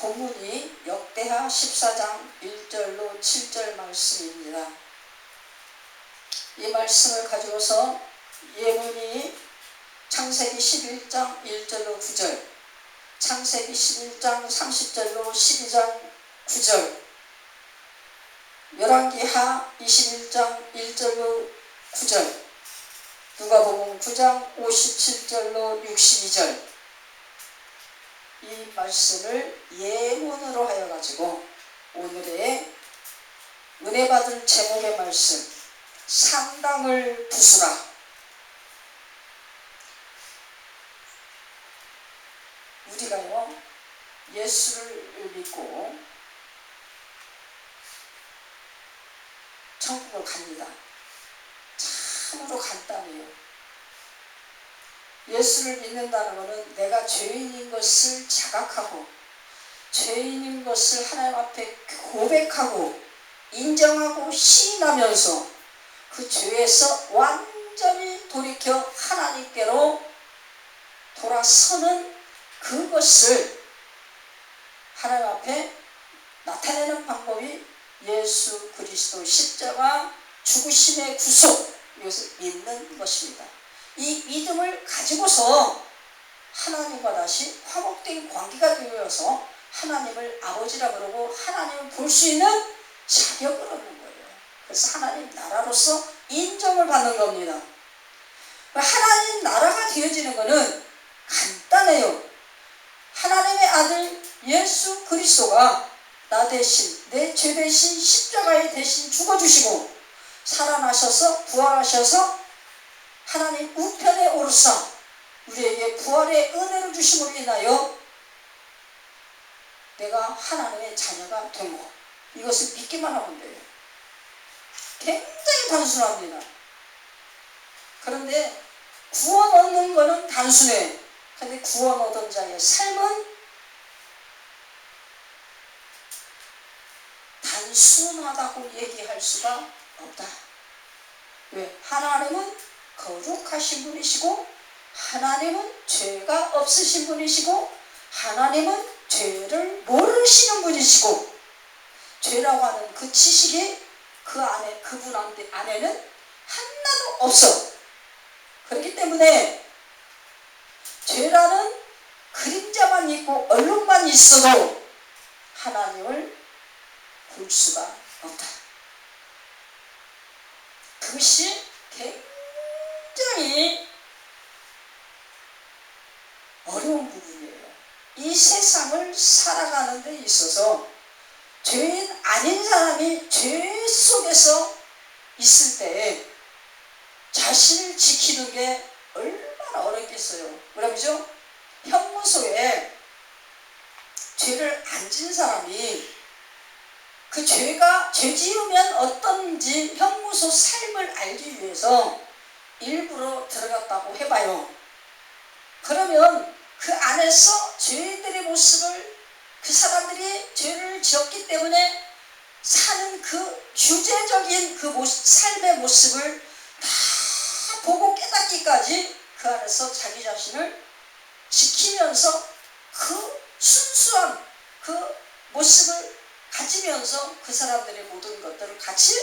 본문이 역대하 14장 1절로 7절 말씀입니다. 이 말씀을 가지고서 예문이 창세기 11장 1절로 9절, 창세기 11장 30절로 12장 9절, 열왕기하 21장 1절로 9절, 누가복음 9장 57절로 62절, 이 말씀을 예문으로 하여 가지고 오늘의 은혜 받을 제목의 말씀, 상당을 부수라. 우리가요, 예수를 믿고 천국을 갑니다. 참으로 간단해요. 예수를 믿는다는 것은 내가 죄인인 것을 자각하고 죄인인 것을 하나님 앞에 고백하고 인정하고 시인하면서 그 죄에서 완전히 돌이켜 하나님께로 돌아서는 그것을 하나님 앞에 나타내는 방법이 예수 그리스도 십자가 죽으심의 구속, 이것을 믿는 것입니다. 이 믿음을 가지고서 하나님과 다시 화목된 관계가 되어서 하나님을 아버지라 그러고 하나님을 볼 수 있는 자격을 얻는 거예요. 그래서 하나님 나라로서 인정을 받는 겁니다. 하나님 나라가 되어지는 것은 간단해요. 하나님의 아들 예수 그리스도가 나 대신, 내 죄 대신 십자가에 대신 죽어주시고 살아나셔서 부활하셔서 하나님 우편에 오르사 우리에게 부활의 은혜를 주심으로 인하여 내가 하나님의 자녀가 된 것, 이것을 믿기만 하면 돼요. 굉장히 단순합니다. 그런데 구원 얻는 것은 단순해. 그런데 구원 얻은 자의 삶은 단순하다고 얘기할 수가 없다. 왜? 하나님은 거룩하신 분이시고 하나님은 죄가 없으신 분이시고 하나님은 죄를 모르시는 분이시고 죄라고 하는 그 지식이 그 안에, 그분 안에는 하나도 없어. 그렇기 때문에 죄라는 그림자만 있고 얼룩만 있어도 하나님을 볼 수가 없다. 그것이 굉장히 어려운 부분이에요. 이 세상을 살아가는 데 있어서 죄인 아닌 사람이 죄 속에서 있을 때 자신을 지키는 게 얼마나 어렵겠어요. 그러죠? 형무소에 죄를 안 진 사람이 그 죄가 죄 지으면 어떤지 형무소 삶을 알기 위해서 일부러 들어갔다고 해봐요. 그러면 그 안에서 죄인들의 모습을, 그 사람들이 죄를 지었기 때문에 사는 그 규제적인 그 삶의 모습을 다 보고 깨닫기까지 그 안에서 자기 자신을 지키면서 그 순수한 그 모습을 가지면서 그 사람들의 모든 것들을 같이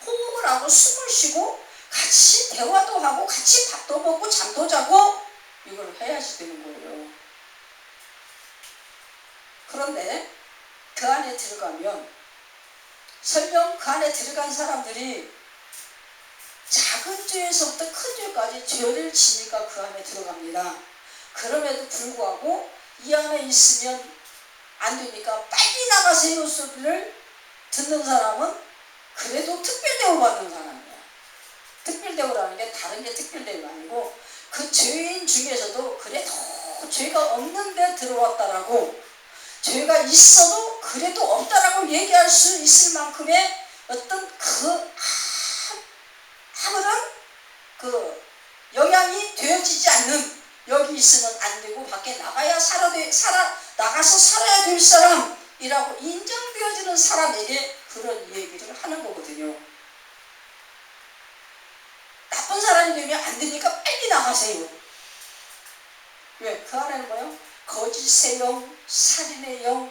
호흡을 하고 숨을 쉬고 같이 대화도 하고 같이 밥도 먹고 잠도 자고 이걸 해야지 되는 거예요. 그런데 그 안에 들어가면 설령 그 안에 들어간 사람들이 작은 죄에서부터 큰 죄까지 죄를 지니까 그 안에 들어갑니다. 그럼에도 불구하고 이 안에 있으면 안 되니까 빨리 나가세요 소리를 듣는 사람은 그래도 특별대우 받는 사람이야. 특별대우라는 게 다른 게 특별대우가 아니고 그 죄인 중에서도 그래도 죄가 없는데 들어왔다라고, 죄가 있어도 그래도 없다라고 얘기할 수 있을 만큼의 어떤 그 아무런 그 영향이 되어지지 않는, 여기 있으면 안 되고 밖에 나가야 나가서 살아야 될 사람이라고 인정되어지는 사람에게 그런 얘기를 하는 거거든요. 나쁜 사람이 되면 안 되니까 빨리 나가세요. 왜? 그 안에는 뭐요? 거짓의 영, 살인의 영,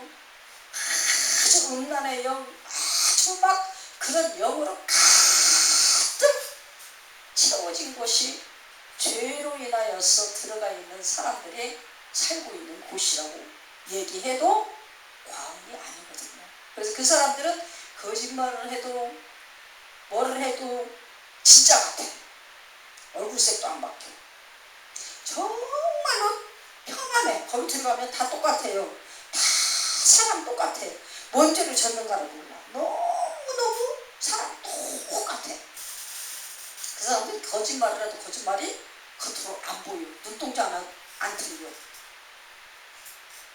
아주 음란의 영, 아주 막 그런 영으로 가득 채워진 곳이 죄로 인하여서 들어가 있는 사람들이 살고 있는 곳이라고 얘기해도 과언이 아니거든요. 그래서 그 사람들은 거짓말을 해도 뭐를 해도 진짜 같아. 얼굴색도 안 바뀌어. 정말로 평안해. 거기 들어가면 다 똑같아요. 다 사람 똑같아. 뭔 죄를 졌는가를 몰라. 너무너무 사람 똑같아. 그 사람들이 거짓말을 해도 거짓말이 겉으로 안 보여. 눈동자 안 틀려.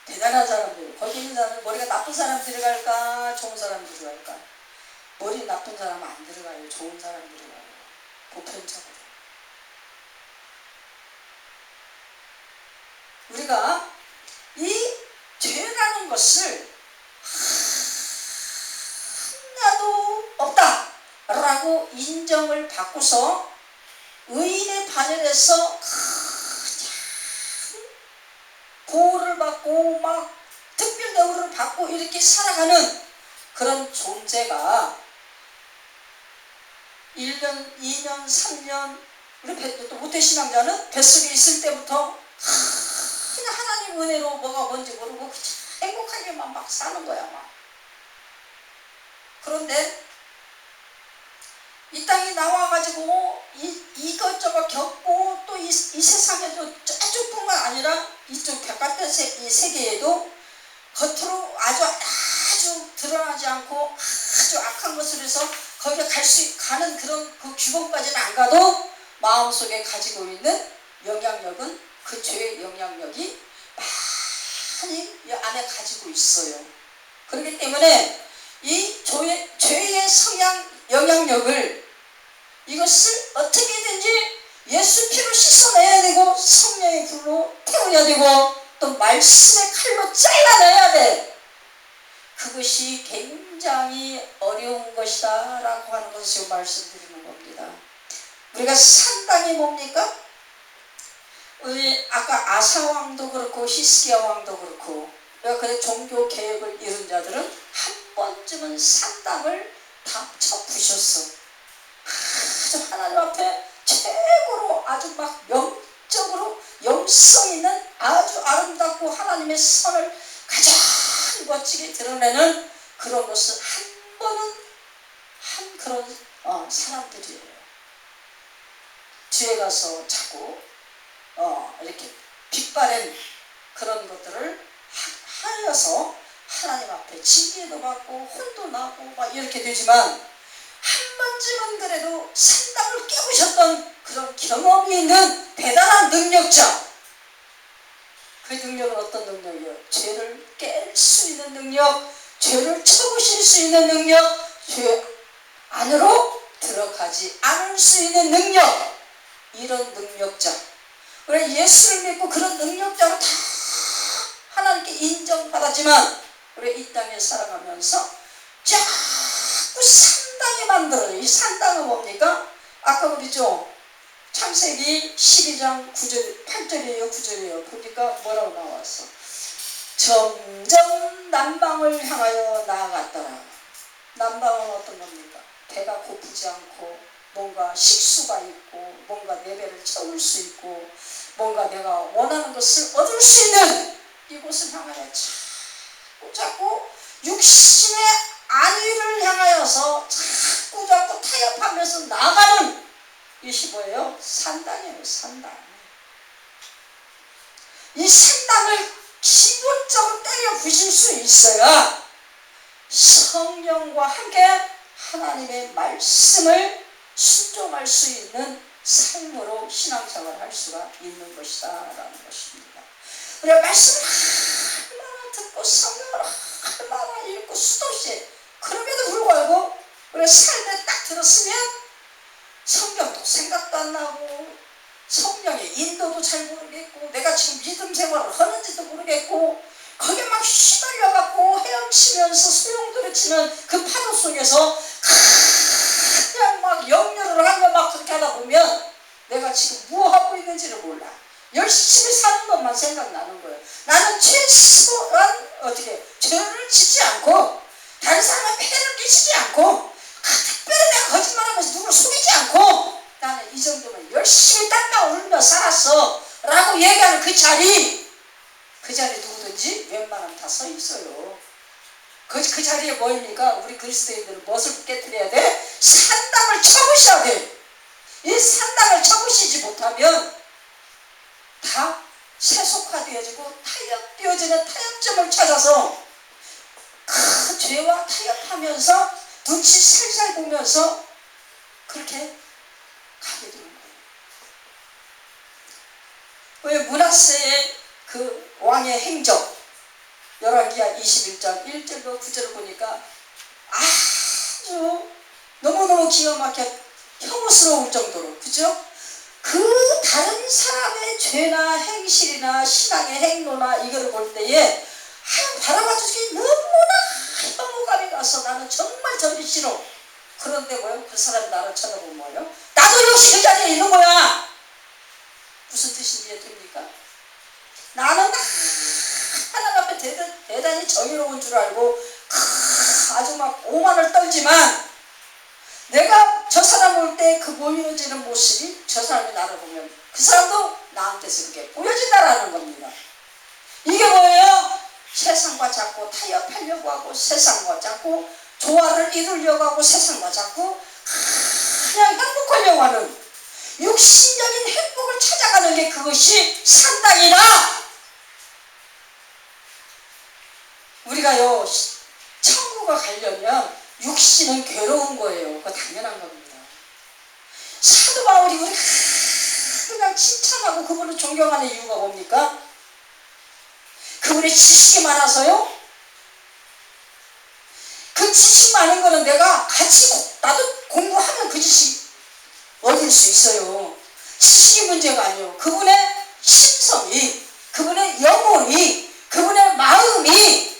대단한 사람들. 거기 있는 사람들, 머리가 나쁜 사람 들어갈까 좋은 사람 들어갈까? 머리 나쁜 사람 안 들어가요. 좋은 사람 들어가요. 보편적으로. 우리가 이 죄라는 것을 하나도 없다라고 인정을 받고서 의인의 반열에서 보호를 받고 막 특별 대우를 받고 이렇게 살아가는 그런 존재가 1년, 2년, 3년 우리 또 모태신앙자는 뱃속에 있을 때부터 그냥 하나님 은혜로 뭐가 뭔지 모르고 행복하게만 막 사는 거야 막. 그런데 이 땅에 나와가지고 이것저것 겪고 또 이 세상에도 저쪽뿐만 아니라 이쪽 바깥의 이 세계에도 겉으로 아주 드러나지 않고 아주 악한 것을 해서 거기에 가는 그런 그 규범까지는 안 가도 마음속에 가지고 있는 영향력은 그 죄의 영향력이 많이 안에 가지고 있어요. 그렇기 때문에 이 죄의 성향 영향력을 이것을 어떻게든지 예수 피로 씻어내야 되고 성령의 불로 태워야 되고 또 말씀의 칼로 잘라내야 돼. 그것이 굉장히 어려운 것이다 라고 하는 것을 지금 말씀드리는 겁니다. 우리가 산당이 뭡니까? 우리 아까 아사 왕도 그렇고 히스기야 왕도 그렇고 그 종교 개혁을 이룬 자들은 한 번쯤은 산당을 다 쳐부셨어. 아주 하나님 앞에 최고로 아주 막 영적으로 영성 있는 아주 아름답고 하나님의 선을 가장 멋지게 드러내는 그런 것을 한 번은 한 그런 사람들이에요. 뒤에 가서 자꾸 이렇게 빛바랜 그런 것들을 하여서 하나님 앞에 징계도 받고 혼도 나고 막 이렇게 되지만 한 번쯤은 그래도 산당을 깨우셨던 그런 경험이 있는 대단한 능력자. 그 능력은 어떤 능력이에요? 죄를 깰 수 있는 능력, 죄를 쳐부실 수 있는 능력, 죄 안으로 들어가지 않을 수 있는 능력. 이런 능력자. 우리 예수를 믿고 그런 능력자로 다 하나님께 인정받았지만 우리 이 땅에 살아가면서 자꾸 산당이 만들어요. 이 산당은 뭡니까? 아까 그랬죠? 창세기 12장 9절, 8절이에요 9절이에요. 보니까 뭐라고 나왔어? 점점 남방을 향하여 나아갔더라. 남방은 어떤 겁니까? 배가 고프지 않고 뭔가 식수가 있고 뭔가 내 배를 채울 수 있고 뭔가 내가 원하는 것을 얻을 수 있는 이곳을 향하여 자꾸 육신의 안위를 향하여서 자꾸 타협하면서 나가는 이것이 뭐예요? 산당이에요. 산당. 이 산당을 기본적으로 때려 부실 수 있어야 성령과 함께 하나님의 말씀을 순종할 수 있는 삶으로 신앙생활을 할 수가 있는 것이다 라는 것입니다. 우리가 말씀을 얼마나 듣고 성경을 얼마나 읽고 수도 없이 그럼에도 불구하고 우리가 삶에 딱 들었으면 성경도 생각도 안 나고 성령의 인도도 잘 모르겠고 내가 지금 믿음 생활을 하는지도 모르겠고 거기에 막 휘말려갖고 헤엄치면서 소용돌이 치는 그 파도 속에서 그냥 막 영렬을 하며 막 그렇게 하다 보면 내가 지금 뭐 하고 있는지를 몰라. 열심히 사는 것만 생각나는 거예요. 나는 최소한 죄를 짓지 않고 그 자리 누구든지 웬만하면 다 서 있어요. 그 자리에 뭐입니까? 우리 그리스도인들은 무엇을 깨뜨려야 돼? 산당을 쳐부셔야 돼. 이 산당을 쳐부시지 못하면 다 세속화되어지고 타협되어지는 타협점을 찾아서 그 죄와 타협하면서 눈치 살살 보면서 그렇게 가게 되는 거예요. 왜 므낫세의 그 왕의 행적 열왕기하 21장 1절과 9절을 보니까 아주 너무너무 기가 막혀 혐오스러울 정도로, 그죠? 그 다른 사람의 죄나 행실이나 신앙의 행로나 이거를 볼 때에 바라봐주기 너무나 혐오감이 가서 나는 정말 저리 싫어. 그런데 뭐요? 그 사람이 나를 쳐다보면 뭐요? 나도 역시 그 자리에 있는 거야. 무슨 뜻인지 이해됩니까? 나는 하나님 앞에 대단히 정의로운 줄 알고 아주 막 오만을 떨지만 내가 저 사람 올 때 그 보여지는 모습이 저 사람이 나를 보면 그 사람도 나한테서 그렇게 보여진다라는 겁니다. 이게 뭐예요? 세상과 자꾸 타협하려고 하고 세상과 자꾸 조화를 이루려고 하고 세상과 자꾸 그냥 행복하려고 하는 육신적인 행복을 찾아가는 게 그것이 산당이다. 우리가요 천국에 가려면 육신은 괴로운 거예요. 그거 당연한 겁니다. 사도 바울이 우리 그냥 칭찬하고 그분을 존경하는 이유가 뭡니까? 그분의 지식이 많아서요? 그 지식 많은 거는 내가 같이 나도 공부하면 그 지식 얻을 수 있어요. 지식이 문제가 아니에요. 그분의 심성이, 그분의 영혼이, 그분의 마음이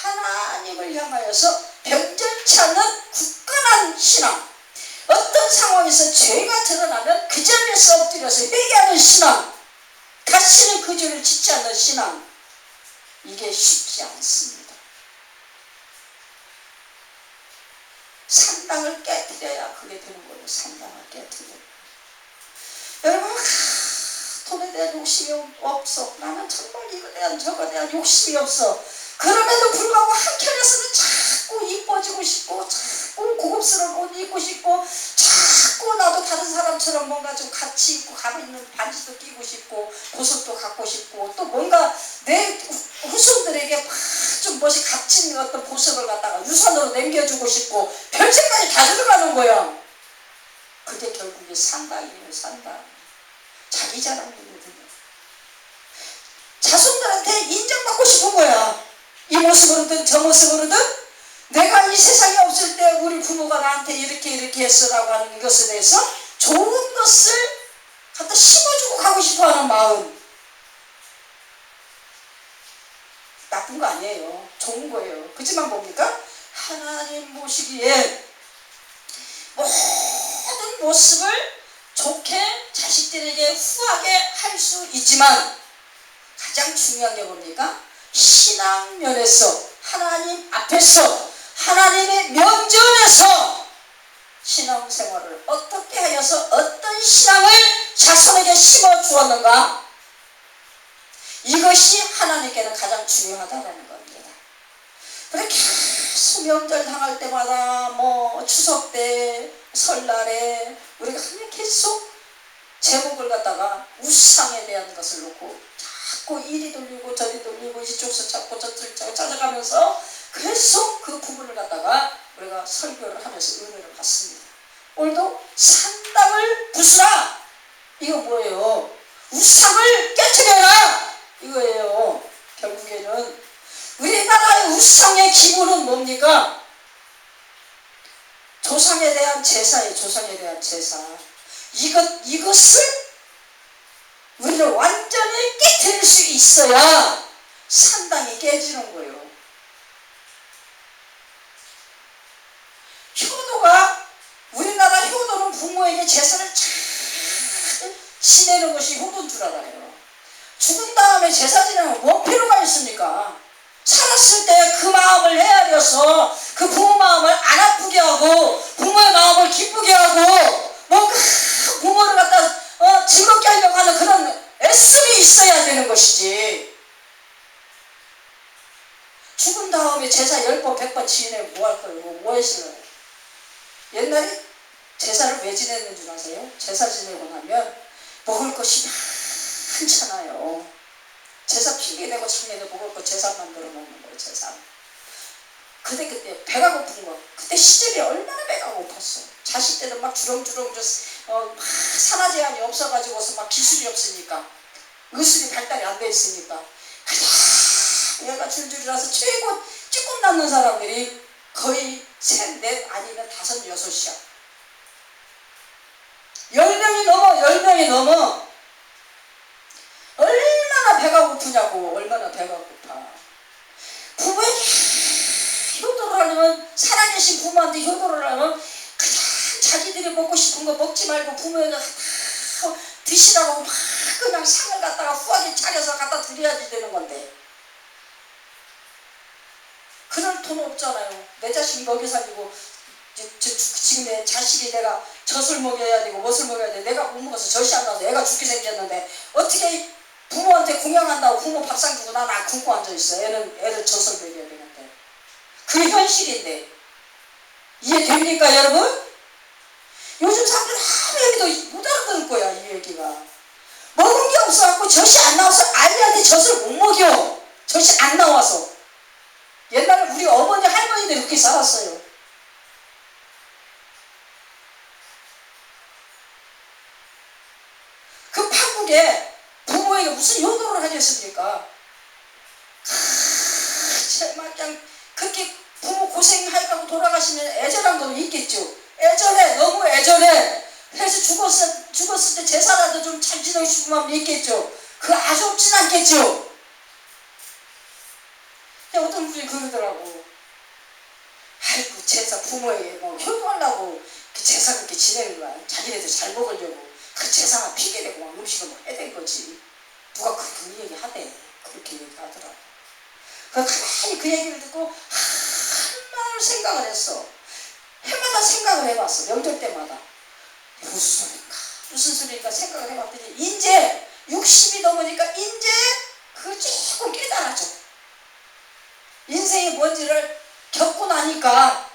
하나님을 향하여서 변절치 않는 굳건한 신앙, 어떤 상황에서 죄가 드러나면 그 자리에서 엎드려서 회개하는 신앙, 다시는 그 죄를 짓지 않는 신앙, 이게 쉽지 않습니다. 산당을 깨뜨려야 그게 되는 거예요. 산당을 깨뜨려. 여러분, 돈에 대한 욕심이 없어. 나는 정말 이거에 대한 저거에 대한 욕심이 없어. 그럼에도 불구하고 한켠에서는 자꾸 이뻐지고 싶고 자꾸 고급스러운 옷 입고 싶고 자꾸 나도 다른 사람처럼 뭔가 좀 같이 입고 가고 있는 반지도 끼고 싶고 보석도 갖고 싶고 또 뭔가 내 후손들에게 좀 멋이 값진 어떤 보석을 갖다가 유산으로 남겨주고 싶고 별책까지 다 들어가는 거야. 그게 결국에 산당이에요. 산당. 자기 자랑이거든요. 자손들한테 인정받고 싶은 거야. 이 모습으로든 저 모습으로든 내가 이 세상에 없을 때 우리 부모가 나한테 이렇게 했어라고 하는 이것에 대해서 좋은 것을 갖다 심어주고 가고 싶어하는 마음. 나쁜 거 아니에요. 좋은 거예요. 그렇지만 뭡니까? 하나님 보시기에 모든 모습을 좋게 자식들에게 후하게 할 수 있지만 가장 중요한 게 뭡니까? 신앙 면에서 하나님 앞에서 하나님의 면전에서 신앙생활을 어떻게 하여서 어떤 신앙을 자손에게 심어 주었는가, 이것이 하나님께는 가장 중요하다는 겁니다. 그래 계속 명절 당할 때마다 뭐 추석 때 설날에 우리가 계속 제목을 갖다가 우상에 대한 것을 놓고 자꾸 이리 돌리고 저리 돌리고 이쪽서 찾고 저쪽 찾아가면서 계속 그 부분을 갖다가 우리가 설교를 하면서 은혜를 받습니다. 오늘도 산당을 부수라. 이거 뭐예요? 우상을 깨트려라. 이거예요. 결국에는 우리나라의 우상의 기본은 뭡니까? 조상에 대한 제사예요. 조상에 대한 제사. 이것을 우리를 완전히 깨트릴 수 있어야 산당이 깨지는 거예요. 효도가, 우리나라 효도는 부모에게 제사를 잘 지내는 것이 효도인 줄 알아요. 죽은 다음에 제사 지내면 뭐 필요가 있습니까? 살았을 때 그 마음을 헤아려서 그 부모 마음을 안 아프게 하고 부모의 마음을 기쁘게 하고 뭐 부모를 갖다 즐겁게 하려고 하는 그런 애씀이 있어야 되는 것이지. 죽은 다음에 제사 10번 100번 지내고 뭐 할 거예요? 뭐 했어요? 옛날에 제사를 왜 지냈는 줄 아세요? 제사 지내고 나면 먹을 것이 많잖아요. 제사 핑계대고 장례도 먹을 거 제사 만들어 먹는 거예요. 제사. 그때 배가 고픈 거. 그때 시절이 얼마나 배가 고팠어. 자식 때는 막 주렁주렁 막 산화 제한이 없어가지고서 막 기술이 없으니까, 의술이 발달이 안 돼 있으니까 그냥 얘가 줄줄이라서 최고 찌끔 낳는 사람들이 거의 3, 4 아니면 5, 6이야. 10명이 넘어. 10명이 넘어. 얼마나 배가 고프냐고. 얼마나 배가 고파. 부모에게 효도를 하려면, 살아계신 부모한테 효도를 하려면 그냥 자기들이 먹고 싶은 거 먹지 말고 부모에게 다 드시라고 막 그냥 상을 갖다가 후하게 차려서 갖다 드려야지 되는 건데, 그럴 돈 없잖아요. 내 자식이 먹여 살리고, 지금 내 자식이 내가 젖을 먹여야 되고 무엇을 먹여야 돼. 내가 못 먹어서 젖이 안 나와서 애가 죽게 생겼는데 어떻게 부모한테 공양한다고 부모 밥상 주고 난 안 굶고 앉아있어. 애를 젖을 먹여야 되는데. 그게 현실인데 이해됩니까 여러분? 요즘 사람들 하루 얘기도 못 알아들을 거야. 이 얘기가 먹은 게 없어갖고 젖이 안 나와서 아이한테 젖을 못 먹여. 젖이 안 나와서. 옛날에 우리 어머니 할머니들 그렇게 살았어요. 그 판국에 부모에게 무슨 효도를 하겠습니까? 정말 그냥 그렇게 부모 고생하고 돌아가시면 애절한 건 있겠죠. 애절해. 너무 애절해. 해서 죽었을 때 제사라도 좀 잘 지내고 싶은 마음이 있겠죠. 그거 아주 없진 않겠죠. 어떤 분이 그러더라고. 아이고 제사 부모에게 뭐 효도하려고 그 제사 그렇게 지내는 거야. 자기네들 잘 먹으려고 그 제사가 핑계대고 막 음식을 뭐 해야 된 거지. 누가 그 얘기 하대. 그렇게 얘기하더라고. 가만히 그 얘기를 듣고 한마을 생각을 했어. 해마다 생각을 해봤어. 명절 때마다. 무슨 소리인가 생각을 해봤더니 이제 60이 넘으니까 이제 그걸 조금 깨달아져. 인생이 뭔지를 겪고 나니까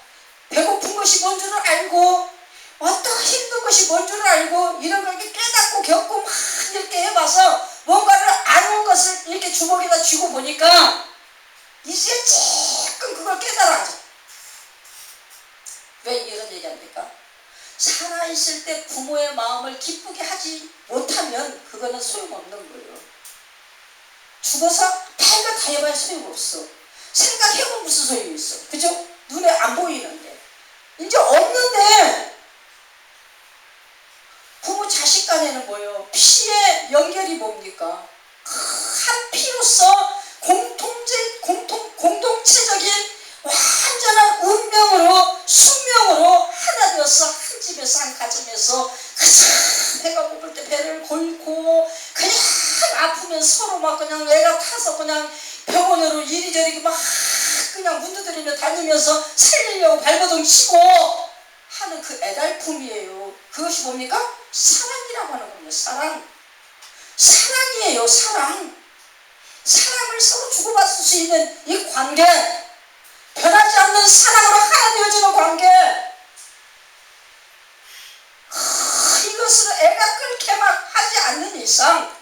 배고픈 것이 뭔 줄을 알고 어떤 힘든 것이 뭔 줄을 알고 이런 걸 이렇게 깨닫고 겪고 막 이렇게 해봐서 뭔가를 아는 것을 이렇게 주먹에다 쥐고 보니까 이제 조금 그걸 깨달아져. 왜 이런 얘기합니까? 살아있을 때 부모의 마음을 기쁘게 하지 못하면 그거는 소용없는 거예요. 죽어서 다이가 다 해봐야 소용없어. 생각해보면 무슨 소용이 있어. 그죠? 눈에 안 보이는데. 이제 없는데 부모 자식 간에는 뭐예요? 피의 연결이 뭡니까? 한 피로서 공동체적인 완전한 운명으로 숙명으로 하나 되어서 한 집에서 한 가정에서 가장 배가 고플 때 배를 골고 그냥 아프면 서로 막 그냥 애가 타서 그냥 병원으로 이리저리 막 그냥 문두드리며 다니면서 살리려고 발버둥 치고 하는 그 애달픔이에요. 그것이 뭡니까? 사랑이라고 하는 겁니다. 사랑이에요. 사랑을 서로 주고받을 수 있는 이 관계, 변하지 않는 사랑으로 하나 되어지는 관계, 이것을 애가 끓게 막 하지 않는 이상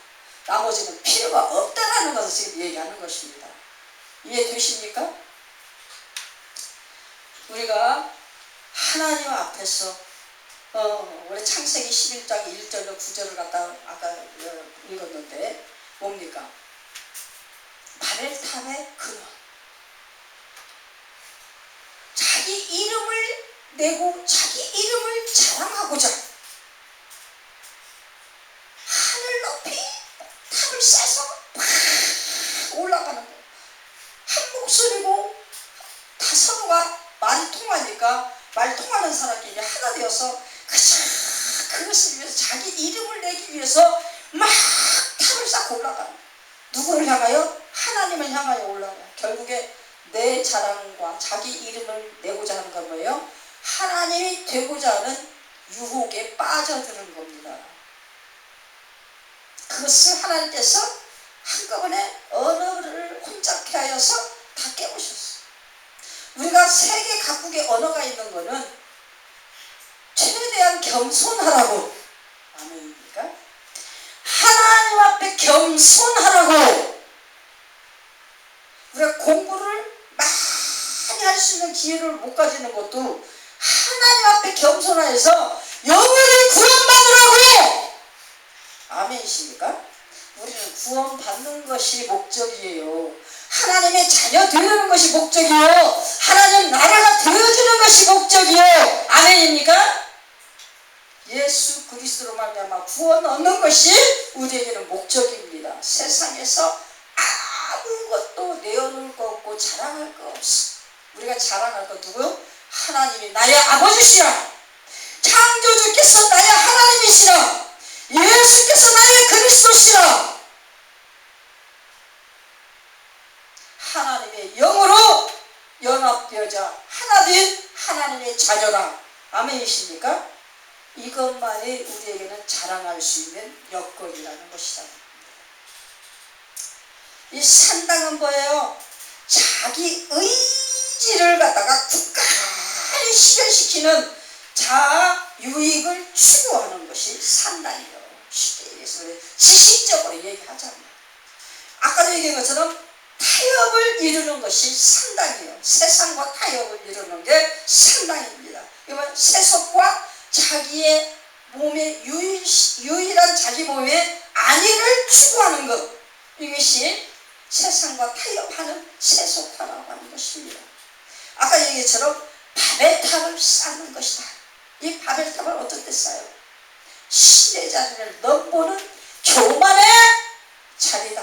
나머지는 필요가 없다라는 것을 지금 얘기하는 것입니다. 이해되십니까? 우리가 하나님 앞에서 우리 창세기 11장 1절로 9절을 갖다 아까 읽었는데 뭡니까? 바벨탑의 근원. 자기 이름을 내고 자기 이름을 자랑하고자 하늘 높이 탑을 쌓아서 올라가는 거예요. 한 목소리고 다 서로가 말이 통하니까 말 통하는 사람끼리 하나 되어서 그것을 위해서 자기 이름을 내기 위해서 막 탑을 쌓고 올라가는 거예요. 누구를 향하여? 하나님을 향하여 올라가요. 결국에 내 자랑과 자기 이름을 내고자 하는 건 뭐예요? 하나님이 되고자 하는 유혹에 빠져드는 겁니다. 그것을 하나님께서 한꺼번에 언어를 혼잡케 하여서 다 깨우셨어. 우리가 세계 각국의 언어가 있는 거는 최대한 겸손하라고. 아멘입니까? 하나님 앞에 겸손하라고. 우리가 공부를 많이 할 수 있는 기회를 못 가지는 것도 하나님 앞에 겸손하여서 영혼을 구원받으라고. 아멘이십니까? 우리는 구원받는 것이 목적이에요. 하나님의 자녀 되는 것이 목적이에요. 하나님 나라가 되어주는 것이 목적이에요. 아멘입니까? 예수 그리스도로 말미암아 구원 얻는 것이 우리에게는 목적입니다. 세상에서 아무것도 내어놓을 거 없고 자랑할 거 없어. 우리가 자랑할 거 누구요? 하나님이 나의 아버지시라. 창조주께서 나의 하나님이시라. 예수께서 나의 그리스도시라. 하나님의 영으로 연합되어져 하나 된 하나님의 자녀라. 아멘이십니까? 이것만이 우리에게는 자랑할 수 있는 여건이라는 것이다. 이 산당은 뭐예요? 자기 의지를 갖다가 굳건히 실현시키는 자아 유익을 추구하는 것이 산당이에요. 쉽게 얘기해서 지식적으로 얘기하자면 아까도 얘기한 것처럼 타협을 이루는 것이 산당이에요. 세상과 타협을 이루는 게 산당입니다. 이건 세속과 자기의 몸의 유일한 자기 몸의 안위를 추구하는 것, 이것이 세상과 타협하는 세속화라고 하는 것입니다. 아까 얘기처럼 바벨탑을 쌓는 것이다. 이 바벨탑을 어떨 때 쌓아요? 신의 자리를 넘보는 교만의 자리다.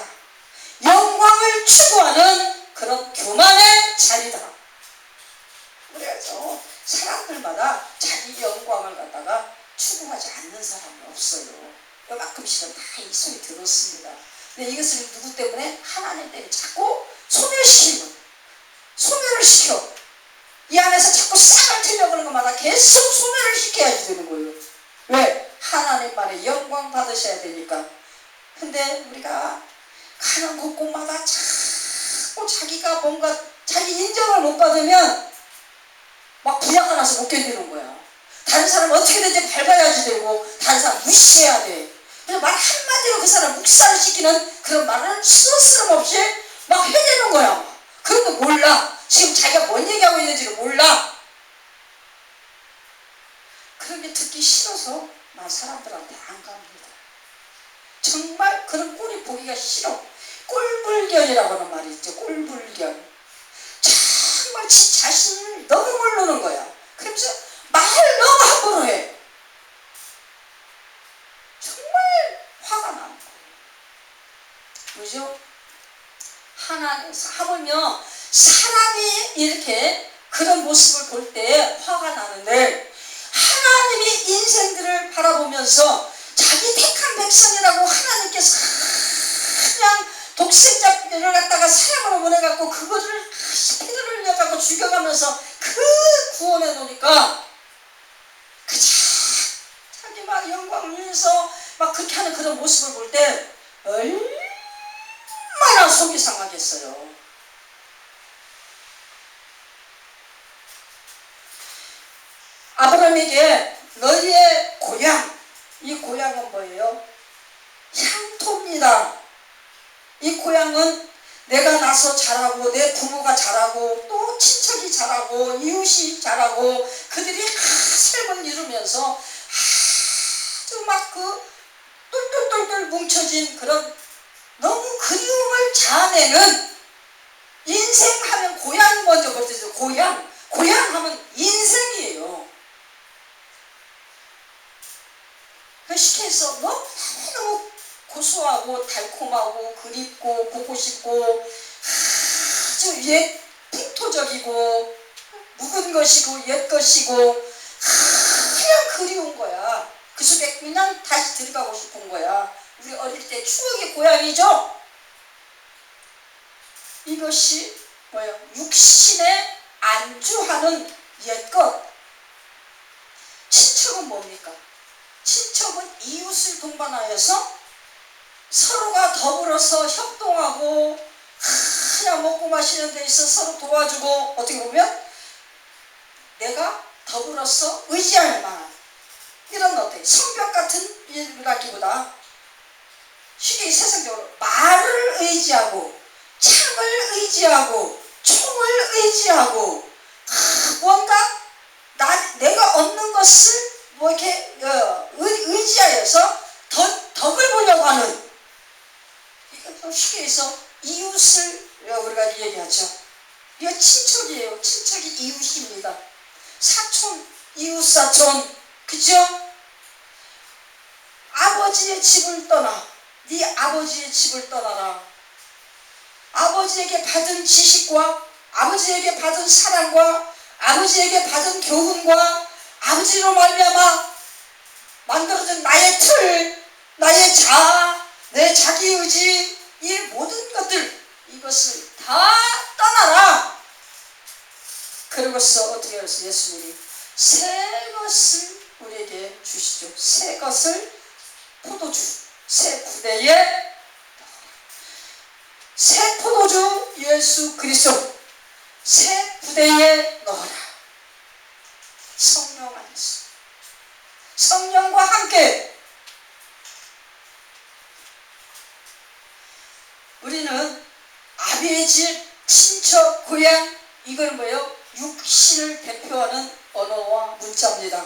영광을 추구하는 그런 교만의 자리다. 그래서 사람들마다 자기 영광을 갖다가 추구하지 않는 사람은 없어요. 요만큼씩은 다 이 소리 들었습니다. 근데 이것을 누구 때문에? 하나님 때문에 자꾸 소멸시키는, 소멸을 시켜. 이 안에서 자꾸 싹을 틀려고 하는 것마다 계속 소멸을 시켜야지 되는 거예요. 왜? 하나님만의 영광 받으셔야 되니까. 근데 우리가 가는 곳곳마다 자꾸 자기가 뭔가 자기 인정을 못 받으면 막 분야가 나서 못 견디는 거야. 다른 사람 어떻게든지 밟아야지 되고 다른 사람 무시해야 돼. 그래서 말 한마디로 그 사람 묵살을 시키는 그런 말을 스스럼 없이 막 해내는 거야. 그런 거 몰라. 지금 자기가 뭔 얘기하고 있는지를 몰라. 그런 게 듣기 싫어서 난 사람들한테 안 갑니다. 정말 그런 꼴이 보기가 싫어. 꼴불견이라고 하는 말이 있죠. 꼴불견. 정말 지 자신을 너무 모르는 거야. 그러면서 말을 너무 함부로 해. 정말 화가 나는 거예요. 그죠? 하나님, 하물며 사람이 이렇게 그런 모습을 볼 때 화가 나는데 하나님이 인생들을 바라보면서 자기 택한 백성이라고 하나님께서 그냥 독생자를 갖다가 사랑으로 보내갖고 그거를 피를 흘려갖고 죽여가면서 그 구원해 놓으니까 그 자기 막 영광을 위해서 막 그렇게 하는 그런 모습을 볼 때 얼마나 속이 상하겠어요. 아브라함에게 너희의 고향, 이 고향은 뭐예요? 향토입니다. 이 고향은 내가 나서 자라고 내 부모가 자라고 또 친척이 자라고 이웃이 자라고 그들이 삶을 이루면서 아주 막 그 똘똘똘똘 뭉쳐진 그런 너무 그리움을 자아내는 인생하면 고향 먼저 버티죠. 고향 하면 인생이에요. 그 시켜서 너무 고소하고 달콤하고 그립고 보고 싶고 아주 옛 풍토적이고 묵은 것이고 옛 것이고 그냥 그리운 거야. 그 속에 그냥 다시 들어가고 싶은 거야. 우리 어릴 때 추억의 고향이죠. 이것이 뭐예요? 육신에 안주하는 옛것. 친척은 뭡니까? 친척은 이웃을 동반하여서 서로가 더불어서 협동하고 그냥 먹고 마시는 데 있어 서로 도와주고, 어떻게 보면 내가 더불어서 의지할 만한 이런 어떤 성벽 같은 일이라기보다 쉽게 세상적으로 말을 의지하고 창을 의지하고 총을 의지하고 뭔가 내가 얻는 것을 뭐 이렇게 의지하여서 덕을 보려고 하는, 이것도 쉽게 해서 이웃을 우리가 얘기하죠. 이거 친척이에요. 친척이 이웃입니다. 사촌, 이웃 사촌, 그죠? 아버지의 집을 떠나, 네 아버지의 집을 떠나라. 아버지에게 받은 지식과 아버지에게 받은 사랑과 아버지에게 받은 교훈과 아버지로 말미암아 만들어진 나의 틀, 나의 자아, 내 자기의지, 이 모든 것들, 이것을 다 떠나라. 그러고서 어떻게 해서 예수님이 새 것을 우리에게 주시죠. 새 것을, 포도주, 새 부대에, 새 포도주 예수 그리스도 새 부대에 넣어라. 성령 안에서, 성령과 함께. 우리는 아비의 집, 친척, 고향, 이건 뭐예요? 육신을 대표하는 언어와 문자입니다.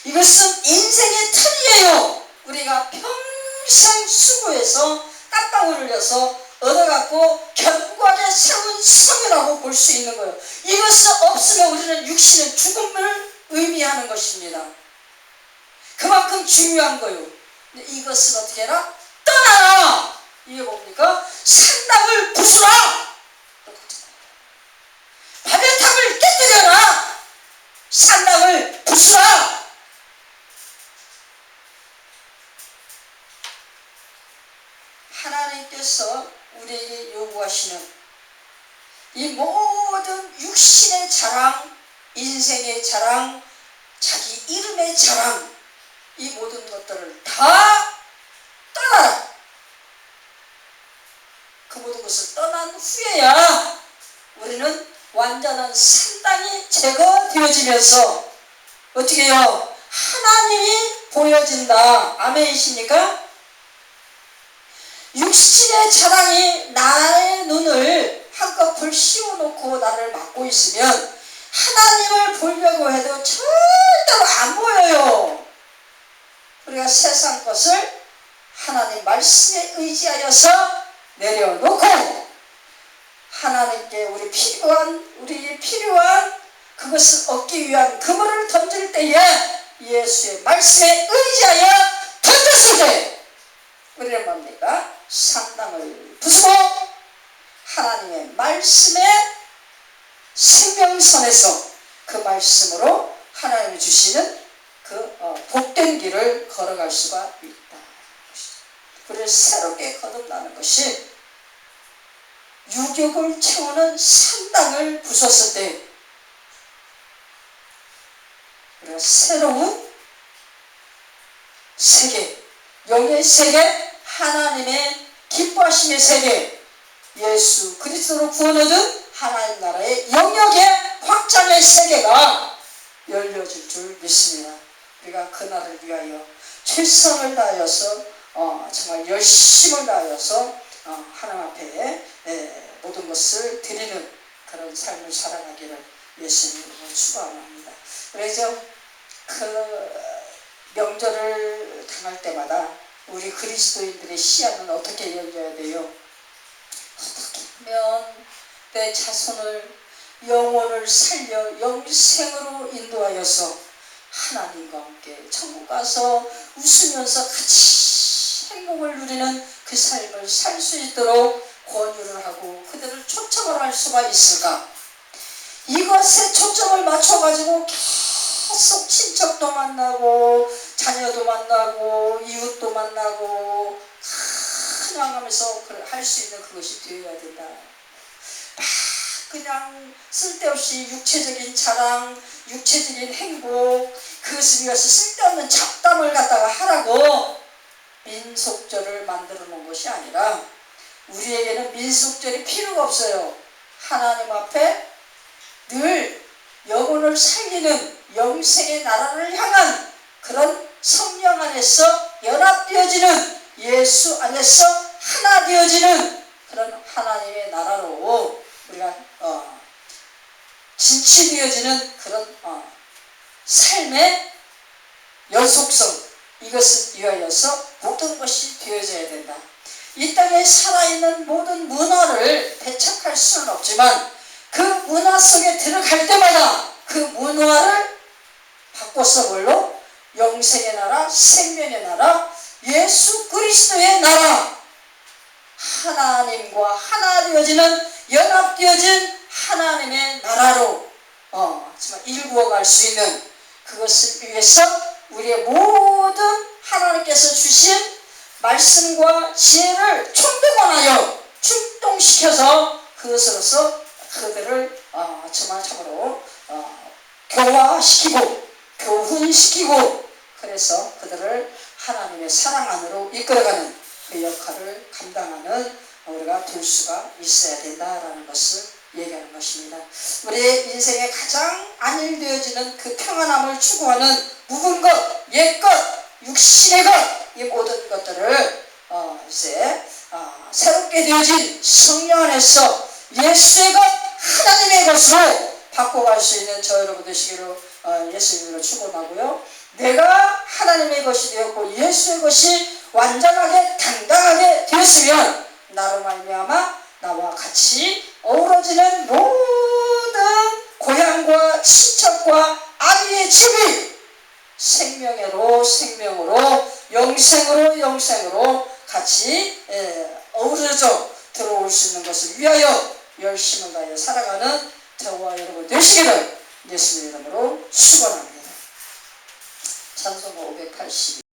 이것은 인생의 틀이에요. 우리가 평생 수고해서 땀방울 흘려서 얻어갖고 견고하게 세운 성이라고 볼 수 있는 거예요. 이것이 없으면 우리는 육신의 죽음을 의미하는 것입니다. 그만큼 중요한 거예요. 근데 이것을 어떻게 해라? 떠나라! 이게 뭡니까? 산당을 부수라! 바벨탑을 깨뜨려라! 산당을 부수라! 하나님께서 우리에게 요구하시는 이 모든 육신의 자랑, 인생의 자랑, 자기 이름의 자랑, 이 모든 것들을 다 떠나라. 그 모든 것을 떠난 후에야 우리는 완전한 산당이 제거되어지면서 어떻게 해요? 하나님이 보여진다. 아멘이십니까? 육신의 자랑이 나의 눈을 한꺼풀 씌워놓고 나를 막고 있으면 하나님을 보려고 해도 절대로 안 보여요. 우리가 세상 것을 하나님 말씀에 의지하여서 내려놓고 하나님께 우리 필요한 그것을 얻기 위한 그물을 던질 때에 예수의 말씀에 의지하여 던졌을 때 우리는 뭡니까? 산당을 부수고 하나님의 말씀에 생명선에서 그 말씀으로 하나님이 주시는 그 복된 길을 걸어갈 수가 있다. 우리를 새롭게 거듭나는 것이 유격을 채우는 산당을 부쉈을 때 우리가 새로운 세계, 영의 세계, 하나님의 기뻐하심의 세계, 예수 그리스도로 구원 얻은 하나님 나라의 영역의 확장의 세계가 열려질 줄 믿습니다. 우리가 그날을 위하여 최선을 다하여서 정말 열심을 다하여서 하나님 앞에 모든 것을 드리는 그런 삶을 살아가기를 예수님으로 축원합니다. 그래서 그 명절을 당할 때마다 우리 그리스도인들의 시야는 어떻게 열려야 돼요? 어떻게 하면 내 자손을 영혼을 살려 영생으로 인도하여서 하나님과 함께 천국 가서 웃으면서 같이 행복을 누리는 그 삶을 살 수 있도록 권유를 하고 그들을 초청을 할 수가 있을까? 이것에 초점을 맞춰가지고 계속 친척도 만나고 자녀도 만나고 이웃도 만나고 그냥 하면서 할 수 있는 그것이 되어야 된다. 그냥 쓸데없이 육체적인 자랑, 육체적인 행복, 그것을 위해서 쓸데없는 잡담을 갖다가 하라고 민속절을 만들어 놓은 것이 아니라 우리에게는 민속절이 필요가 없어요. 하나님 앞에 늘 영혼을 살리는 영생의 나라를 향한 그런 성령 안에서 연합되어지는, 예수 안에서 하나 되어지는 그런 하나님의 나라로 우리가 진치되어지는 그런 삶의 연속성, 이것을 위하여서 모든 것이 되어져야 된다. 이 땅에 살아있는 모든 문화를 배척할 수는 없지만 그 문화 속에 들어갈 때마다 그 문화를 바꿔서 뭘로? 영생의 나라, 생명의 나라, 예수 그리스도의 나라, 하나님과 하나 되어지는, 연합되어진 하나님의 나라로 정말 일구어갈 수 있는, 그것을 위해서 우리의 모든 하나님께서 주신 말씀과 지혜를 총동원하여 출동시켜서 그것으로서 그들을 참으로 교화시키고 교훈시키고, 그래서 그들을 하나님의 사랑 안으로 이끌어가는 그 역할을 감당하는 우리가 될 수가 있어야 된다라는 것을 얘기하는 것입니다. 우리의 인생에 가장 안일되어지는 그 평안함을 추구하는 묵은 것, 옛것, 육신의 것, 이 모든 것들을 이제 새롭게 되어진 성령 안에서 예수의 것, 하나님의 것으로 바꿔갈 수 있는 저 여러분 되시기로 예수님으로 축원하고요. 내가 하나님의 것이 되었고 예수의 것이 완전하게 당당하게 되었으면 나로 말미암아 나와 같이 어우러지는 모든 고향과 친척과 아비의 집이 생명으로 영생으로 같이 어우러져 들어올 수 있는 것을 위하여 열심을 다하여 살아가는 저와 여러분 되시기를 예수님의 이름으로 축원합니다. 찬송가 582